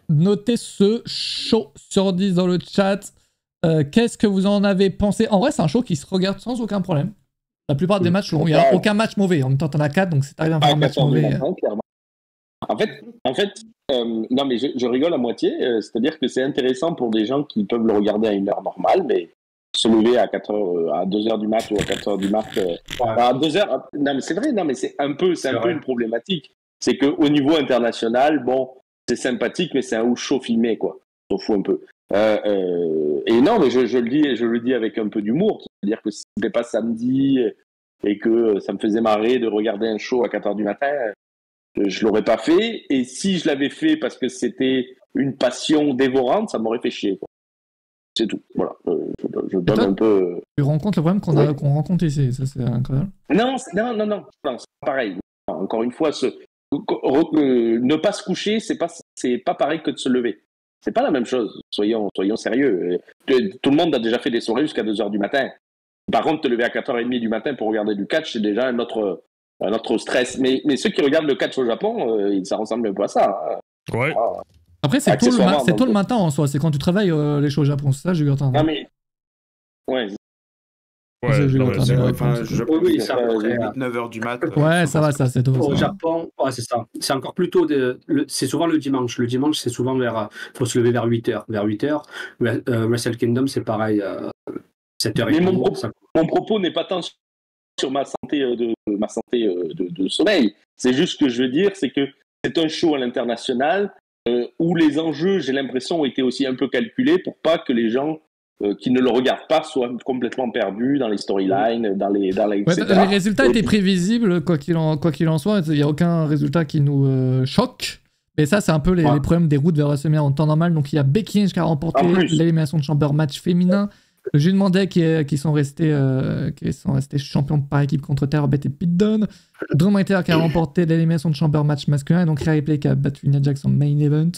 notez ce show sur 10 dans le chat. Qu'est-ce que vous en avez pensé? En vrai, c'est un show qui se regarde sans aucun problème. La plupart des matchs, il n'y a aucun match mauvais. En même temps, t'en as 4, donc c'est arrivé à faire un match mauvais. En fait, non, mais je rigole à moitié. C'est-à-dire que c'est intéressant pour des gens qui peuvent le regarder à une heure normale, mais se lever à 4h, à 2h du mat ou à 4h du mat. À 2h. Non, mais c'est vrai, non, mais c'est un peu une problématique. C'est qu'au niveau international, bon, c'est sympathique, mais c'est un show filmé, quoi. On s'en fout un peu. Et non, mais je le dis avec un peu d'humour. C'est-à-dire que si je ne pas samedi et que ça me faisait marrer de regarder un show à 4h du matin, je l'aurais pas fait. Et si je l'avais fait parce que c'était une passion dévorante, ça m'aurait fait chier, quoi. C'est tout. Voilà. Je donne un peu. Tu rencontres le problème qu'on rencontre ici. Ça, c'est incroyable. Non, c'est pas pareil. Encore une fois, ne pas se coucher, c'est pas pareil que de se lever. C'est pas la même chose. Soyons sérieux. Tout le monde a déjà fait des soirées jusqu'à 2h du matin. Par contre, te lever à 4h30 du matin pour regarder du catch, c'est déjà un autre stress. Mais ceux qui regardent le catch au Japon, ça ressemble un peu à ça. Hein. Ouais. Après, c'est tôt le matin en soi. C'est quand tu travailles les shows au Japon. C'est ça, j'ai eu entendu. Non, mais. Ouais. Oui, c'est à peu près 9h du mat. Ouais, ça va, ça, c'est tôt. Au Japon, ouais, c'est ça. C'est encore plus tôt. C'est souvent le dimanche. Le dimanche, c'est souvent faut se lever vers 8h. Vers 8h. Wrestle Kingdom, c'est pareil. 7h30. Mais mon propos n'est pas tant sur ma santé de sommeil. C'est juste ce que je veux dire, c'est que c'est un show à l'international où les enjeux, j'ai l'impression, ont été aussi un peu calculés pour pas que les gens qui ne le regardent pas soient complètement perdus dans les storylines, dans les etc. Les résultats étaient prévisibles, quoi qu'il en soit. Il n'y a aucun résultat qui nous choque. Mais ça, c'est un peu les problèmes des routes vers WrestleMania en temps normal. Donc, il y a Becky Lynch qui a remporté l'élimination de Chamber match féminin. J'ai demandé qui sont restés champions par équipe contre Terror Beth et Pete Dunne. Drew McIntyre qui a remporté l'élimination de Chamber match masculin. Et donc, Rhea Ripley qui a battu Nia Jax en main event.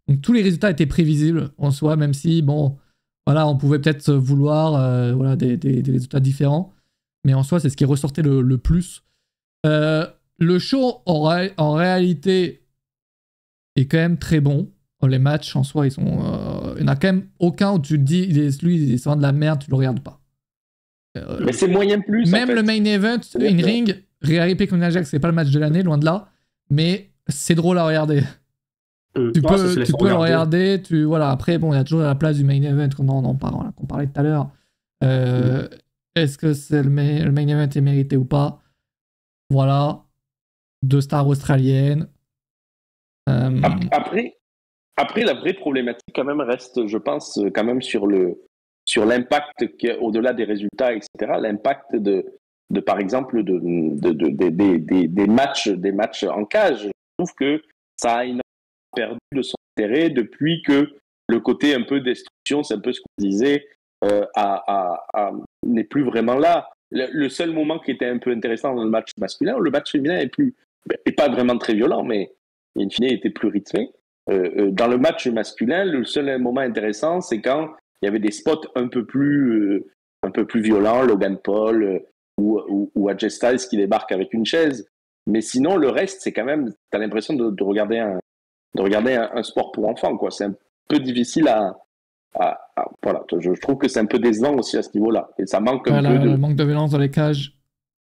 Donc, tous les résultats étaient prévisibles en soi, même si, bon, voilà, on pouvait peut-être vouloir des résultats différents. Mais en soi, c'est ce qui ressortait le plus. Le show, en réalité, est quand même très bon. Les matchs, en soi, il n'y en a quand même aucun où tu te dis, lui, c'est vraiment de la merde, tu le regardes pas. Mais c'est moyen plus. Même le main event, in-ring, Rhea Ripley contre Nia Jax, c'est pas le match de l'année, loin de là. Mais c'est drôle à regarder. Tu peux le regarder. Voilà. Après, bon, il y a toujours la place du main event qu'on parlait tout à l'heure. Est-ce que le main event est mérité ou pas? Voilà. 2 stars australiennes. Après, la vraie problématique quand même reste, je pense, quand même sur l'impact au-delà des résultats, etc. L'impact de par exemple des matchs en cage. Je trouve que ça a perdu de son intérêt depuis que le côté un peu destruction, c'est un peu ce qu'on disait, n'est plus vraiment là. Le seul moment qui était un peu intéressant dans le match masculin, le match féminin est pas vraiment très violent, mais in fine était plus rythmé. Dans le match masculin, le seul moment intéressant, c'est quand il y avait des spots un peu plus violents, Logan Paul ou AJ Styles qui débarque avec une chaise. Mais sinon, le reste, c'est quand même, t'as l'impression de regarder un sport pour enfants, quoi. C'est un peu difficile voilà. Je trouve que c'est un peu décevant aussi à ce niveau-là. Et ça manque le manque de violence dans les cages.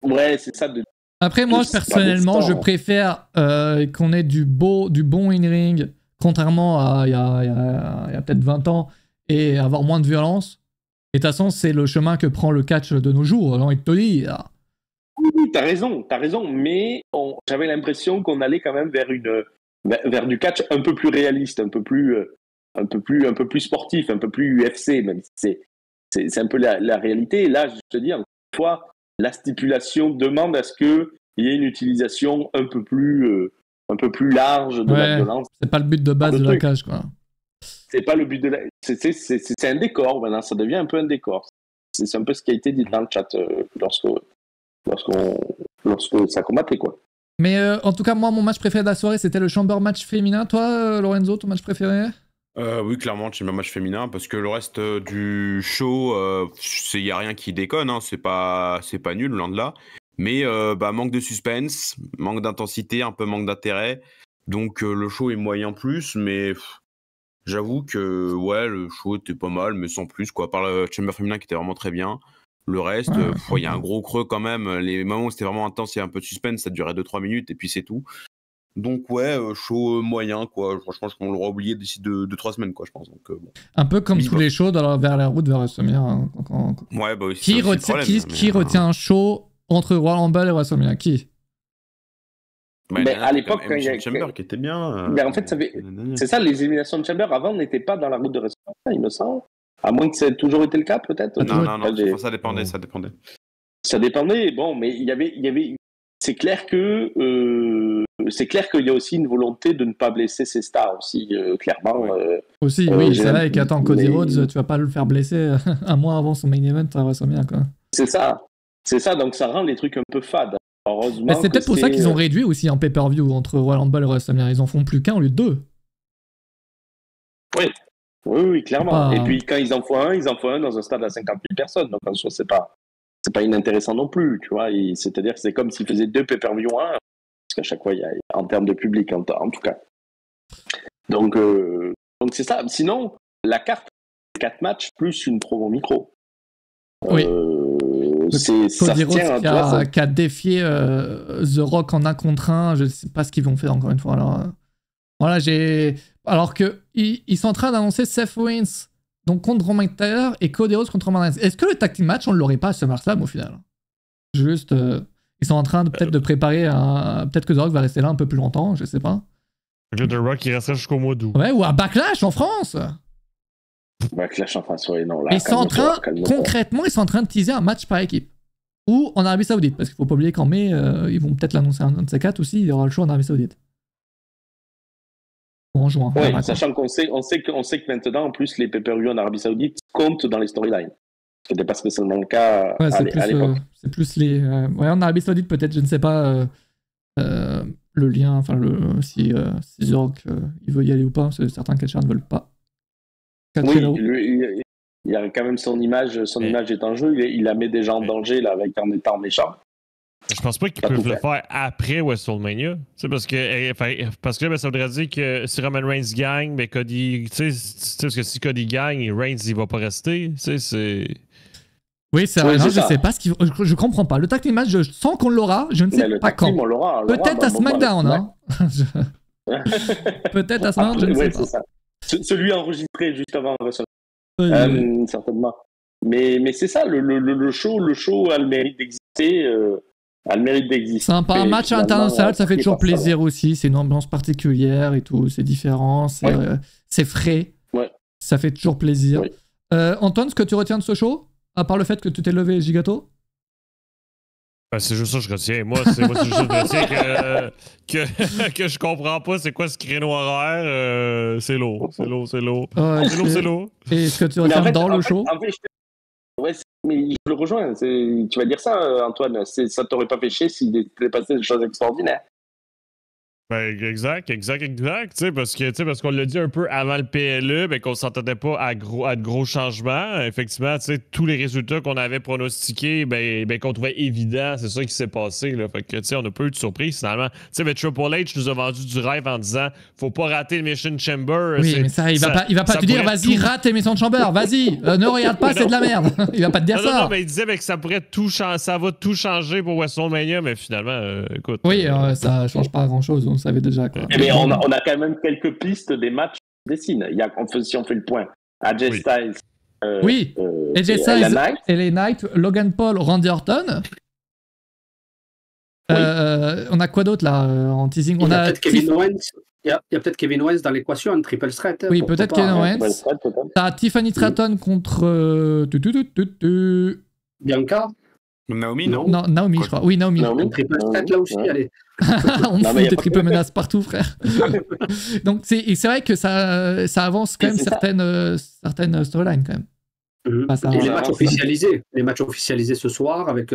Ouais, c'est ça. Après, moi, personnellement, je préfère qu'on ait du bon in-ring, contrairement à il y a peut-être 20 ans, et avoir moins de violence. Et de toute façon, c'est le chemin que prend le catch de nos jours, j'ai envie de te dire. Oui, t'as raison, mais j'avais l'impression qu'on allait quand même vers du catch un peu plus réaliste, un peu plus sportif, un peu plus UFC, même si c'est un peu la réalité. Et là, je te dis, encore une fois, la stipulation demande à ce qu'il y ait une utilisation un peu plus large de la violence. C'est pas le but de base de la cage, quoi. C'est pas le but de la... C'est un décor, maintenant, ça devient un peu un décor. C'est un peu ce qui a été dit dans le chat lorsque ça combattait, quoi. Mais en tout cas, moi, mon match préféré de la soirée, c'était le Chamber match féminin. Toi, Lorenzo, ton match préféré? Oui, clairement, c'est un match féminin parce que le reste du show, il n'y a rien qui déconne, hein, c'est pas nul, loin de là. Mais manque de suspense, manque d'intensité, un peu manque d'intérêt. Donc le show est moyen plus, mais j'avoue que ouais, le show était pas mal, mais sans plus, quoi. À part le Chamber féminin qui était vraiment très bien. Le reste, il y a un gros creux quand même. Les moments où c'était vraiment intense, il y a un peu de suspense, ça durait 2-3 minutes et puis c'est tout. Donc ouais, show moyen, quoi. Franchement, qu'on l'aura oublié d'ici 2-3 semaines, quoi, je pense. Donc, bon. Un peu comme tous les shows vers la route vers WrestleMania. Hein, ouais, bah aussi. Qui retient un show entre Royal Rumble et WrestleMania? Qui? Mais à l'époque, quand il y a Chamber qui était bien. Mais en fait, c'est ça, les éliminations de Chamber avant n'étaient pas dans la route de WrestleMania, il me semble. À moins que ça ait toujours été le cas, peut-être. Non, ça dépendait. Ça dépendait, bon, mais il y avait. C'est clair que qu'il y a aussi une volonté de ne pas blesser ses stars aussi, clairement. Aussi, oui, c'est vrai qu'attends, Cody Rhodes, tu vas pas le faire blesser un mois avant son main event à WrestleMania, quoi. C'est ça, donc ça rend les trucs un peu fades. Heureusement. Mais c'est peut-être pour ça qu'ils ont réduit aussi en pay-per-view entre Royal Rumble et WrestleMania. Ils en font plus qu'un au lieu de 2. Oui, clairement. Et puis quand ils en font un dans un stade à 50 000 personnes. Donc en soi, c'est pas inintéressant non plus, tu vois. C'est-à-dire que c'est comme s'ils faisaient 2 pay-per-view en 1, parce qu'à chaque fois, il y a en termes de public, en tout cas. Donc c'est ça. Sinon, la carte, 4 matchs plus une promo micro. Oui. Cody Rhodes qui a défié The Rock en 1 contre 1. Je ne sais pas ce qu'ils vont faire encore une fois. Alors, voilà, alors qu'ils sont en train d'annoncer Seth Rollins donc contre Drew McIntyre et Cody Rhodes contre Roman Reigns. Est-ce que le tag team match, on ne l'aurait pas à SummerSlam au final? Juste, ils sont en train peut-être de préparer peut-être que The Rock va rester là un peu plus longtemps, je sais pas. The Rock il restera jusqu'au mois d'août. Ouais, ou à Backlash en France. Backlash en France, ouais, non. Là, ils sont en train, concrètement, ils sont en train de teaser un match par équipe. Ou en Arabie Saoudite, parce qu'il faut pas oublier qu'en mai, ils vont peut-être l'annoncer un de ces 4 aussi, il y aura le show en Arabie Saoudite. En juin. Oui, sachant qu'on sait que maintenant, en plus, les pay-per-view en Arabie Saoudite comptent dans les storylines. Ce n'était pas spécialement le cas à l'époque. C'est plus les... ouais, en Arabie Saoudite, peut-être, je ne sais pas le lien, enfin, si The Rock il veut y aller ou pas, parce que certains catchers ne veulent pas. Oui, il y a quand même son image est en jeu, il la met déjà en danger là, en étant méchant. Je pense pas qu'ils peuvent le faire après WrestleMania. Parce que là, ça voudrait dire que si Roman Reigns gagne, mais Cody. Tu sais, parce que si Cody gagne, Reigns, il va pas rester. Tu sais, c'est. Oui, c'est vrai. Non, je sais pas ce qu'il faut. Je comprends pas. Le tag team match, je sens qu'on l'aura. Je ne sais pas quand. Peut-être à SmackDown, hein. Peut-être à SmackDown, je ne sais pas. Ça. Celui enregistré juste avant WrestleMania. Certainement. Mais c'est ça, le show a le mérite d'exister. Sympa, un match international, ça fait toujours plaisir aussi. C'est une ambiance particulière et tout, c'est différent, c'est frais. Ouais. Ça fait toujours plaisir. Oui. Antoine, ce que tu retiens de ce show, à part le fait que tu t'es levé gigato? C'est juste ça que je retiens. Moi, c'est juste que je retiens que je comprends pas c'est quoi ce créneau horaire. C'est lourd. C'est lourd. Et ce que tu retiens dans le show? Mais je le rejoins. Tu vas dire ça, Antoine. Ça t'aurait pas fait chier s'il était passé des choses extraordinaires. Ben, exact. Tu sais, parce qu'on l'a dit un peu avant le PLE, ben, qu'on s'entendait pas à de gros changements. Effectivement, tu sais, tous les résultats qu'on avait pronostiqués, ben qu'on trouvait évidents, c'est ça qui s'est passé, là. Fait que, tu sais, on n'a pas eu de surprise, finalement. Tu sais, mais Triple H nous a vendu du rêve en disant, faut pas rater le Mission Chamber. Oui, mais ça, il va pas te dire, vas-y, rate Mission Chamber, vas-y, ne regarde pas, c'est de la merde. Il va pas te dire ça. Non, mais il disait que ça pourrait ça va tout changer pour WrestleMania, mais finalement, écoute. Oui, ça change pas grand-chose. On savait déjà quoi. Mais on a quand même quelques pistes des matchs qui dessinent. Si on fait le point. AJ Styles. AJ Styles, LA Knight, Logan Paul, Randy Orton. On a quoi d'autre là en teasing? Il y a peut-être Kevin Owens. Il y a peut-être Kevin Owens dans l'équation, une triple threat. Oui, peut-être Kevin Owens. T'as Tiffany Stratton contre Bianca. Naomi, non? Non, Naomi, je crois. Oui, Naomi. Une triple threat là aussi, allez. On fout des triples menaces partout, frère. Donc c'est vrai que ça avance quand même certaines storylines quand même. Et les matchs officialisés ce soir avec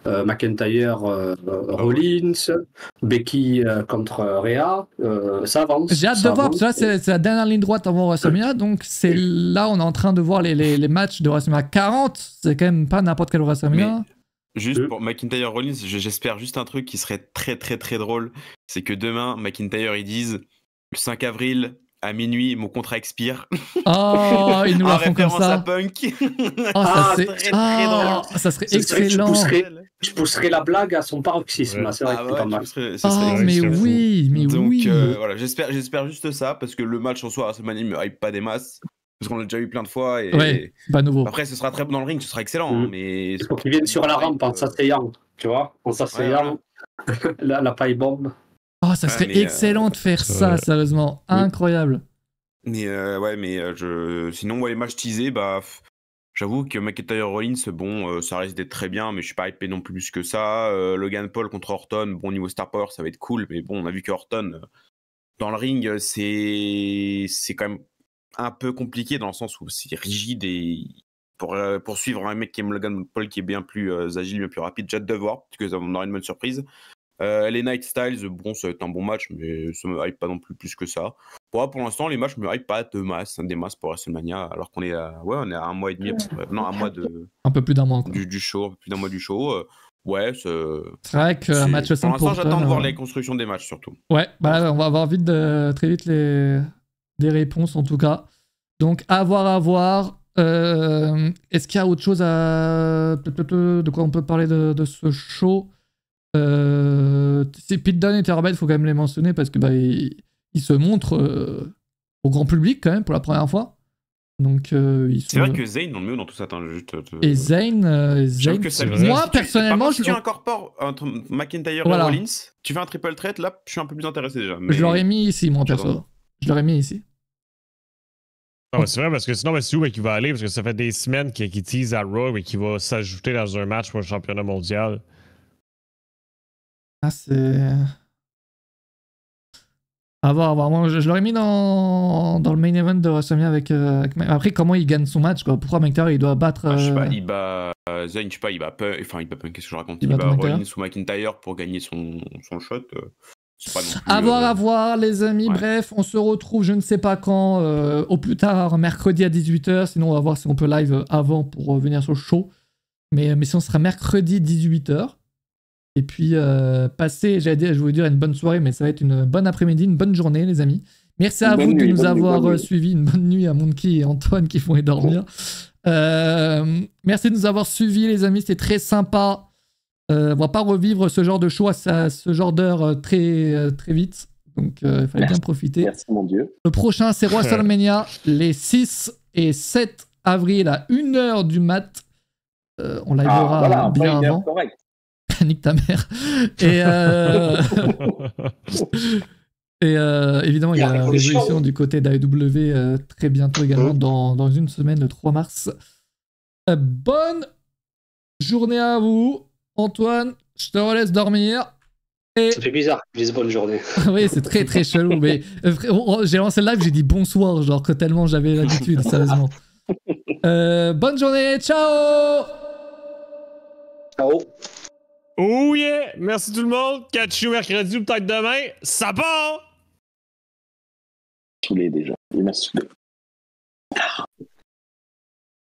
McIntyre, Rollins, Becky contre Rhea, ça avance. J'ai hâte de voir, parce que là c'est la dernière ligne droite avant WrestleMania, donc c'est là on est en train de voir les matchs de WrestleMania 40, c'est quand même pas n'importe quel WrestleMania. Juste pour McIntyre Rollins, j'espère juste un truc qui serait très très très drôle. C'est que demain, McIntyre, ils disent le 5 avril à minuit, mon contrat expire. Oh, ils nous la font comme ça. À Punk. Oh, très drôle. Ça serait excellent. Je pousserais la blague à son paroxysme. C'est vrai que c'est pas mal. Mais oui, mais donc, oui. Voilà, j'espère juste ça parce que le match en soi à WrestleMania me hype pas des masses. Parce qu'on l'a déjà eu plein de fois. Et... Ouais, pas nouveau. Après, ce sera très bon dans le ring, ce sera excellent. Hein, mais il faut qu'ils viennent sur la rampe en s'asseyant. Tu vois, en s'asseyant. La paille bombe. Oh, ça serait excellent de faire ça, sérieusement. Incroyable. Mais sinon, les matchs teasés, j'avoue que McIntyre Rollins, bon, ça risque d'être très bien, mais je suis pas hypé non plus que ça. Logan Paul contre Orton, bon, niveau Star Power, ça va être cool, mais bon, on a vu que Orton, dans le ring, c'est quand même un peu compliqué dans le sens où c'est rigide et pour suivre un mec qui aime Logan Paul qui est bien plus agile, bien plus rapide, j'ai hâte de voir, parce que on aura une bonne surprise. Les Night Styles, bon, ça va être un bon match, mais ça me hype pas non plus que ça. Pour l'instant, les matchs me hype pas de masse, des masses pour WrestleMania, alors qu'on est à un mois et demi, non, un mois de. Un peu plus d'un mois, quoi. Du show, un peu plus d'un mois du show. C'est vrai qu'un match simple pour l'instant, j'attends de voir les constructions des matchs surtout. Ouais, on va avoir très vite des réponses en tout cas. Donc, à voir. Est-ce qu'il y a autre chose de quoi on peut parler de ce show? C'est Pete Dunne et Terrell, il faut quand même les mentionner parce que ils se montrent au grand public quand même pour la première fois. Donc c'est vrai que Zayn dans le mieux dans tout ça. Et Zayn, moi personnellement, si tu incorpores entre McIntyre et Rollins, tu fais un triple threat, là, je suis un peu plus intéressé déjà. Mais... Je l'aurais mis ici, moi perso. Je l'aurais mis ici. Non, c'est vrai, parce que sinon, c'est où qu'il va aller? Parce que ça fait des semaines qu'il tease à Raw et qu'il va s'ajouter dans un match pour le championnat mondial. Ah, c'est... À voir. Moi, je l'aurais mis dans le main event de WrestleMania avec... Après, comment il gagne son match, quoi? Pourquoi McIntyre, il doit battre... je sais pas, il bat... Zayn, je sais pas, il bat Punk... Enfin, il bat Punk, qu'est-ce que je raconte? Il bat Rollins ou McIntyre pour gagner son shot. C'est pas non plus... À voir, les amis. Ouais. Bref, on se retrouve, je ne sais pas quand, au plus tard, mercredi à 18h. Sinon, on va voir si on peut live avant pour venir sur le show. Mais sinon, ce sera mercredi 18h. Et puis, je voulais dire une bonne soirée, mais ça va être une bonne après-midi, une bonne journée, les amis. Merci à vous de nous avoir suivis. Une bonne nuit à Monkey et Antoine qui font dormir. Merci de nous avoir suivis, les amis. C'était très sympa. On va pas revivre ce genre de show à ce genre d'heure très vite. Donc, il fallait bien profiter. Merci, mon Dieu. Le prochain, c'est WrestleMania, les 6 et 7 avril à 1h du mat. On livera bien avant. Correct. Nique ta mère. Et évidemment, il y a la révolution du côté d'AEW très bientôt également, dans une semaine, le 3 mars. Bonne journée à vous. Antoine, je te relaisse dormir. Ça fait bizarre que je dise bonne journée. Oui, c'est très très chelou. Mais j'ai lancé le live, j'ai dit bonsoir, genre que tellement j'avais l'habitude, sérieusement. Bonne journée, ciao. Ciao. Oh yeah! Merci tout le monde. Catch you mercredi ou peut-être demain. Ça part! Saoulé déjà. Il m'a saoulé.